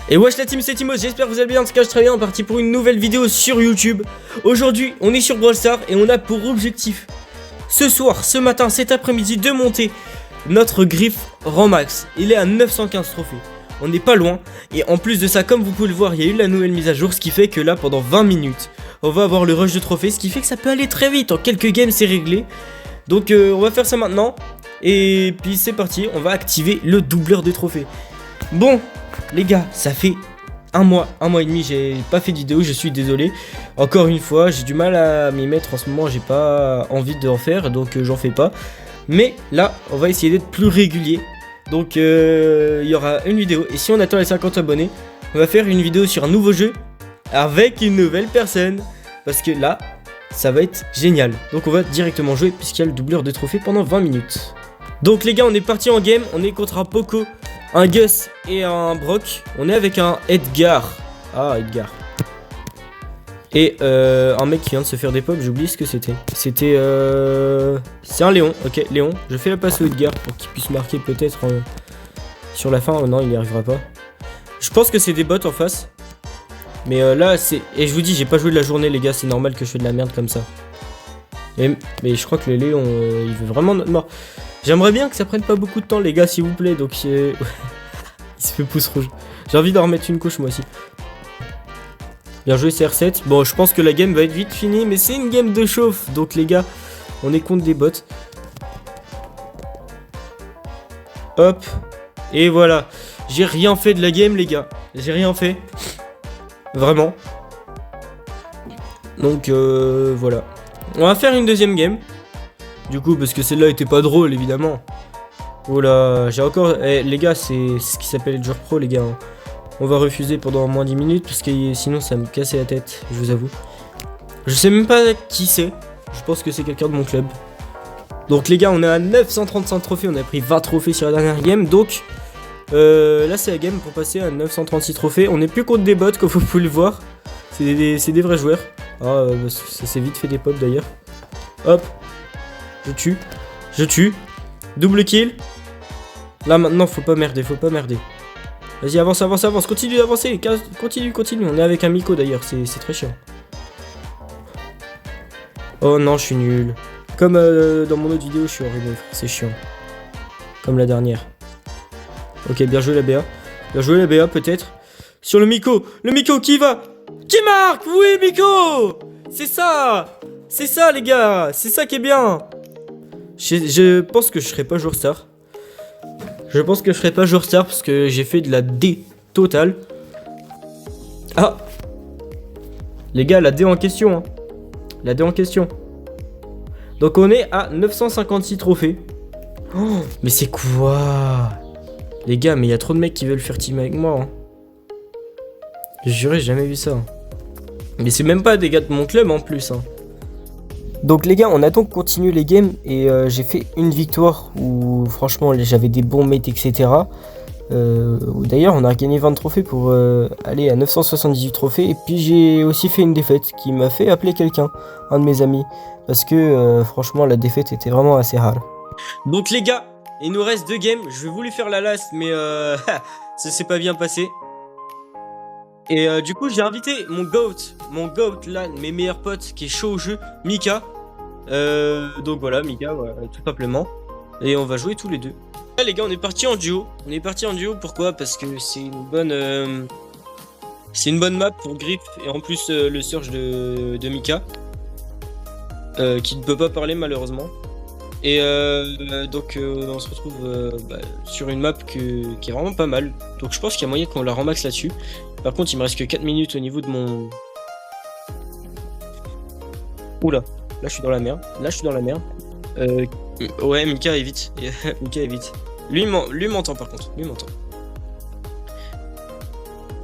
Et wesh la team, c'est Timos, j'espère que vous allez bien, en tout cas je très bien, on est parti pour une nouvelle vidéo sur YouTube. Aujourd'hui, on est sur Brawl Stars et on a pour objectif, ce soir, ce matin, cet après-midi, de monter notre griffe rang max. Il est à 915 trophées, on n'est pas loin. Et en plus de ça, comme vous pouvez le voir, il y a eu la nouvelle mise à jour, ce qui fait que là, pendant 20 minutes, on va avoir le rush de trophées, ce qui fait que ça peut aller très vite, en quelques games c'est réglé. Donc on va faire ça maintenant, et puis c'est parti, on va activer le doubleur de trophées. Bon les gars, ça fait un mois et demi, j'ai pas fait de vidéo, je suis désolé. Encore une fois, j'ai du mal à m'y mettre en ce moment, j'ai pas envie d'en faire, donc j'en fais pas. Mais là, on va essayer d'être plus régulier. Donc il y aura une vidéo, et si on atteint les 50 abonnés, on va faire une vidéo sur un nouveau jeu avec une nouvelle personne. Parce que là, ça va être génial. Donc on va directement jouer puisqu'il y a le doubleur de trophées pendant 20 minutes. Donc les gars, on est parti en game, on est contre un Poco, un Gus et un Brock. On est avec un Edgar. Ah, Edgar. Et un mec qui vient de se faire des pop, j'ai oublié ce que c'était. C'était c'est un Léon, ok, Léon. Je fais la passe au Edgar pour qu'il puisse marquer peut-être sur la fin. Oh non, il n'y arrivera pas. Je pense que c'est des bots en face. Mais là, c'est... Et je vous dis, j'ai pas joué de la journée les gars, c'est normal que je fais de la merde comme ça. Mais je crois que le Léon, il veut vraiment notre mort. J'aimerais bien que ça prenne pas beaucoup de temps les gars, s'il vous plaît. Donc il se fait pouce rouge. J'ai envie d'en remettre une couche moi aussi. Bien joué CR7. Bon, je pense que la game va être vite finie, mais c'est une game de chauffe. Donc les gars, on est contre des bots. Hop. Et voilà. J'ai rien fait de la game les gars. J'ai rien fait. Vraiment. Donc voilà. On va faire une deuxième game. Du coup, parce que celle-là était pas drôle, évidemment. Oh là, j'ai encore... Eh, les gars, c'est ce qui s'appelle Dur Pro, les gars. On va refuser pendant moins 10 minutes, parce que sinon, ça me cassait la tête, je vous avoue. Je sais même pas qui c'est. Je pense que c'est quelqu'un de mon club. Donc, les gars, on est à 935 trophées. On a pris 20 trophées sur la dernière game. Donc, là, c'est la game pour passer à 936 trophées. On n'est plus contre des bots, comme vous pouvez le voir. C'est des vrais joueurs. Ah, ça s'est vite fait des pops, d'ailleurs. Hop. Je tue. Double kill. Là maintenant faut pas merder, Vas-y, avance, continue d'avancer, continue. On est avec un Miko d'ailleurs, c'est très chiant. Oh non, je suis nul. Comme dans mon autre vidéo, je suis horrible, c'est chiant. Comme la dernière. Ok, bien joué la BA peut-être. Sur le Miko qui va, qui marque. Oui Miko. C'est ça les gars, c'est ça qui est bien. Je pense que je serai pas joueur star. Parce que j'ai fait de la D totale. Ah. Les gars, la D en question. Donc on est à 956 trophées. Oh, mais c'est quoi? Les gars, mais il y a trop de mecs qui veulent faire team avec moi. Je jurais, j'ai jamais vu ça. Mais c'est même pas des gars de mon club en plus. Donc les gars, on a donc continué les games et j'ai fait une victoire où franchement j'avais des bons mates etc. D'ailleurs on a gagné 20 trophées pour aller à 978 trophées. Et puis j'ai aussi fait une défaite qui m'a fait appeler quelqu'un, un de mes amis. Parce que franchement la défaite était vraiment assez rare. Donc les gars, il nous reste 2 games. Je vais voulu faire la last mais ça s'est pas bien passé. Et du coup j'ai invité mon goat là, mes meilleurs potes qui est chaud au jeu, Mika. Donc voilà, Mika, voilà, tout simplement. Et on va jouer tous les deux. Là les gars, on est parti en duo. Pourquoi? Parce que c'est une bonne map pour grip. Et en plus le search de Mika. Qui ne peut pas parler malheureusement. Et donc on se retrouve sur une map qui est vraiment pas mal. Donc je pense qu'il y a moyen qu'on la remax là-dessus. Par contre il me reste que 4 minutes au niveau de mon... Oula, là je suis dans la merde. Ouais, Mika évite. Lui m'entend par contre,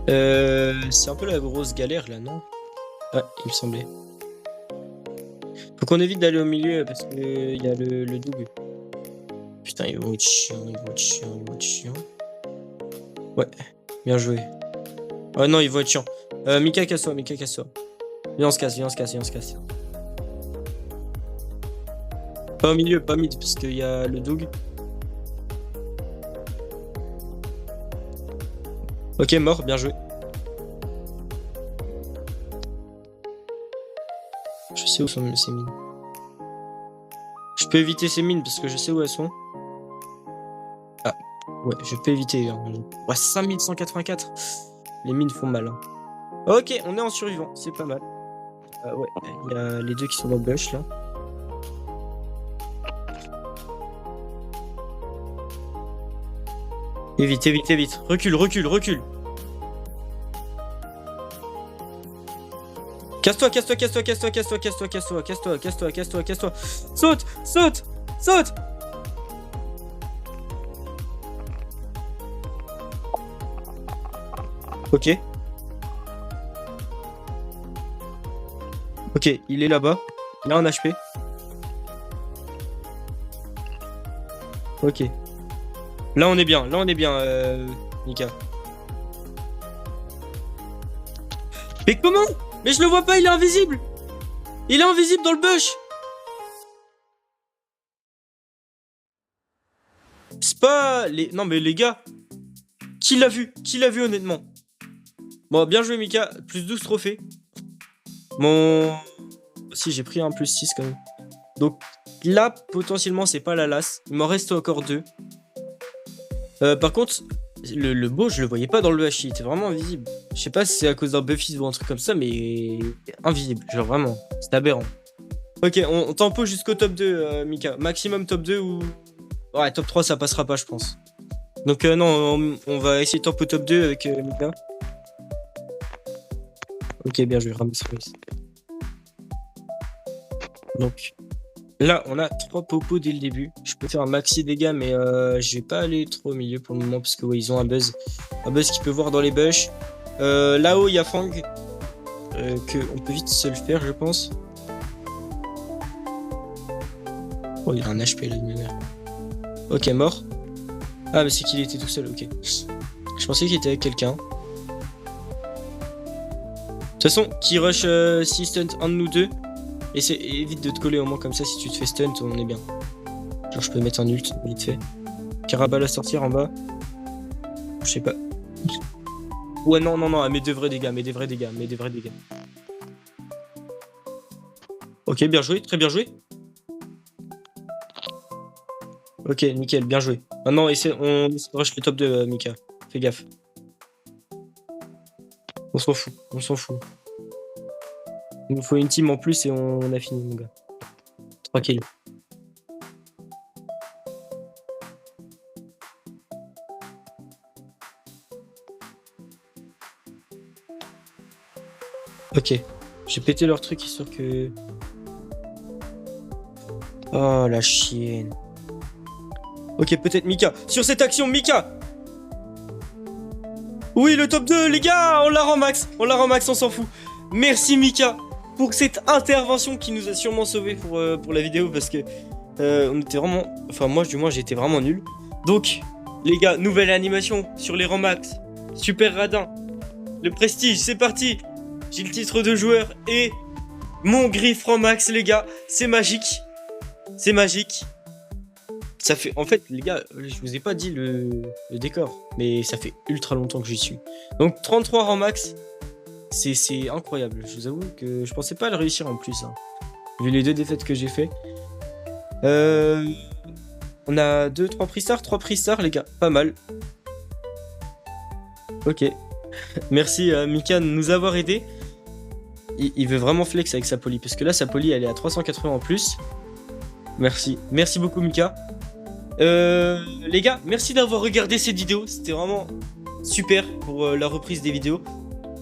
c'est un peu la grosse galère là, non? Ouais, il me semblait. Faut qu'on évite d'aller au milieu parce que il y a le double. Putain, ils vont être chiants. Ouais, bien joué. Oh non, ils vont être chiants. Mika, casse-toi. Viens, on se casse. Pas au milieu, pas mid, parce qu'il y a le Doug. Ok, mort, bien joué. Je sais où sont ces mines. Je peux éviter ces mines parce que je sais où elles sont. Ah, ouais, je peux éviter. Hein. Ouais, 5184. Les mines font mal. Hein. Ok, on est en survivant, c'est pas mal. Ouais, il y a les deux qui sont dans le bush là. Évite, évite, évite. Recule, recule, recule. Casse-toi, casse-toi, casse-toi, casse-toi, casse-toi, casse-toi, casse-toi, casse-toi, casse-toi, casse-toi, casse-toi. Saute, saute, saute. Ok. Ok, il est là-bas. Il a un HP. Ok. Là on est bien, Nika. Mais comment? Mais je le vois pas, il est invisible. Il est invisible dans le bush. C'est pas les... Non mais les gars. Qui l'a vu? Qui l'a vu honnêtement? Bon, bien joué Mika, plus 12 trophées. Mon... Si, j'ai pris un plus 6 quand même. Donc là, potentiellement, c'est pas la lasse. Il m'en reste encore 2. Par contre, le beau, je le voyais pas dans le bush, il était vraiment invisible. Je sais pas si c'est à cause d'un buffy ou un truc comme ça, mais invisible, genre vraiment, c'est aberrant. Ok, on tempo jusqu'au top 2, Mika. Maximum top 2 ou... Ouais, top 3, ça passera pas, je pense. Donc non, on va essayer de tempo top 2 avec Mika. Ok, bien joué, ramasse Race. Donc... Là, on a 3 popos dès le début. Je peux faire un maxi dégâts, mais je vais pas aller trop au milieu pour le moment parce que ouais, ils ont un buzz. Un buzz qu'ils peuvent voir dans les bush. Là-haut, il y a Fang. On peut vite se le faire, je pense. Oh, il a un HP là, une mère. Ok, mort. Ah, mais c'est qu'il était tout seul, ok. Je pensais qu'il était avec quelqu'un. De toute façon, qui rush 6 stunt un de nous deux. Évite de te coller au moins comme ça, si tu te fais stunt, on est bien. Genre je peux mettre un ult, vite fait. Carabal à sortir en bas. Je sais pas. Ouais non, non, non, mais des vrais dégâts, mais des vrais dégâts, mais des vrais dégâts. Ok, bien joué, très bien joué. Ok, nickel, bien joué. Maintenant, on rush le top 2, Mika. Fais gaffe. On s'en fout, on s'en fout. Il nous faut une team en plus et on a fini, mon gars. 3 kills. Ok. J'ai pété leur truc, histoire que... Oh, la chienne. Ok, peut-être Mika. Sur cette action, Mika! Oui, le top 2, les gars! On la rend max! On la rend max, on s'en fout. Merci, Mika, pour cette intervention qui nous a sûrement sauvés pour la vidéo, parce que on était vraiment... Enfin, moi, du moins, j'étais vraiment nul. Donc, les gars, nouvelle animation sur les rangs max. Super radin. Le prestige, c'est parti. J'ai le titre de joueur et mon griffe rang max, les gars. C'est magique. C'est magique. Ça fait... En fait, les gars, je vous ai pas dit le décor, mais ça fait ultra longtemps que j'y suis. Donc, 33 rangs max. C'est incroyable, je vous avoue que je pensais pas le réussir en plus, hein, vu les 2 défaites que j'ai fait. On a 3 prix stars les gars, pas mal. Ok, merci Mika de nous avoir aidé. Il veut vraiment flex avec sa poly, parce que là sa poly elle est à 380 en plus. Merci beaucoup Mika. Les gars, merci d'avoir regardé cette vidéo, c'était vraiment super pour la reprise des vidéos.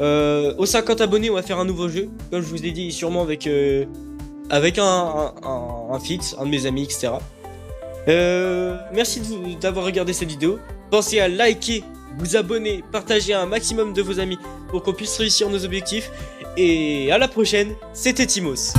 Aux 50 abonnés, on va faire un nouveau jeu. Comme je vous ai dit, sûrement avec un feat, un de mes amis, etc. Merci d'avoir regardé cette vidéo. Pensez à liker, vous abonner, partager à un maximum de vos amis pour qu'on puisse réussir nos objectifs. Et à la prochaine, c'était Timos.